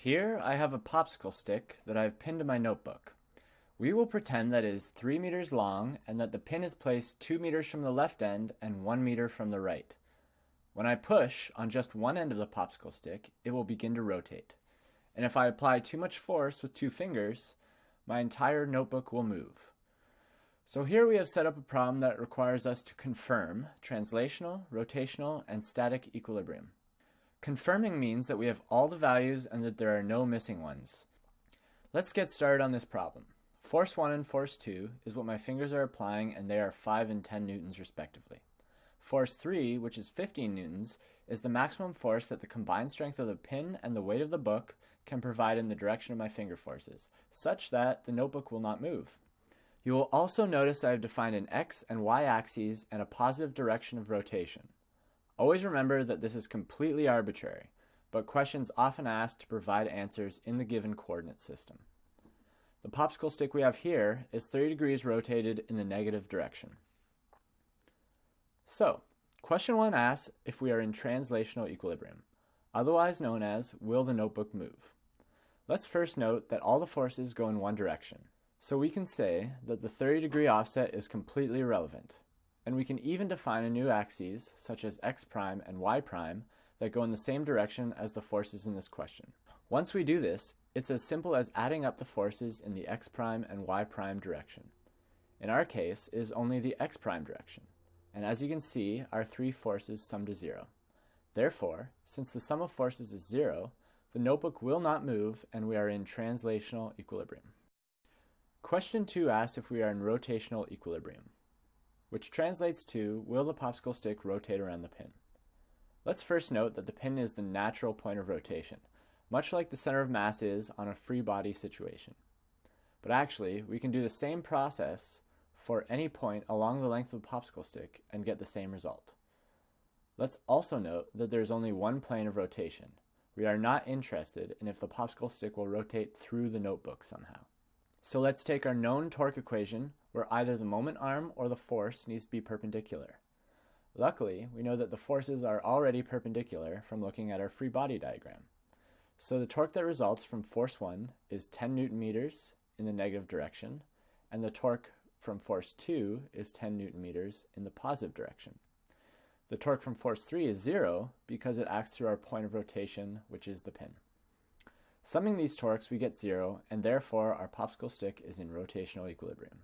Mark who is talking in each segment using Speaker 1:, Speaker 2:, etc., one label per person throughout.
Speaker 1: Here I have a popsicle stick that I've pinned to my notebook. We will pretend that it is 3 meters long and that the pin is placed 2 meters from the left end and 1 meter from the right. When I push on just one end of the popsicle stick, it will begin to rotate. And if I apply too much force with 2 fingers, my entire notebook will move. So here we have set up a problem that requires us to confirm translational, rotational, and static equilibrium. Confirming means that we have all the values and that there are no missing ones. Let's get started on this problem. Force 1 and force 2 is what my fingers are applying, and they are 5 and 10 newtons respectively. Force 3, which is 15 newtons, is the maximum force that the combined strength of the pin and the weight of the book can provide in the direction of my finger forces, such that the notebook will not move. You will also notice I have defined an x and y axes and a positive direction of rotation. Always remember that this is completely arbitrary, but questions often ask to provide answers in the given coordinate system. The popsicle stick we have here is 30 degrees rotated in the negative direction. So, question 1 asks if we are in translational equilibrium, otherwise known as will the notebook move? Let's first note that all the forces go in one direction, so we can say that the 30-degree offset is completely irrelevant. And we can even define a new axes, such as x prime and y prime, that go in the same direction as the forces in this question. Once we do this, it's as simple as adding up the forces in the x prime and y prime direction. In our case, it is only the x prime direction. And as you can see, our 3 forces sum to 0. Therefore, since the sum of forces is 0, the notebook will not move and we are in translational equilibrium. Question 2 asks if we are in rotational equilibrium, which translates to, will the popsicle stick rotate around the pin? Let's first note that the pin is the natural point of rotation, much like the center of mass is on a free body situation. But actually, we can do the same process for any point along the length of the popsicle stick and get the same result. Let's also note that there is only one plane of rotation. We are not interested in if the popsicle stick will rotate through the notebook somehow. So let's take our known torque equation, where either the moment arm or the force needs to be perpendicular. Luckily, we know that the forces are already perpendicular from looking at our free body diagram. So the torque that results from force 1 is 10 newton meters in the negative direction, and the torque from force 2 is 10 newton meters in the positive direction. The torque from force 3 is 0 because it acts through our point of rotation, which is the pin. Summing these torques, we get 0, and therefore our popsicle stick is in rotational equilibrium.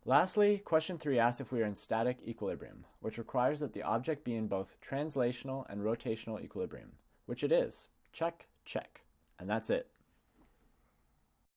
Speaker 1: Lastly, question 3 asks if we are in static equilibrium, which requires that the object be in both translational and rotational equilibrium, which it is. Check, check. And that's it.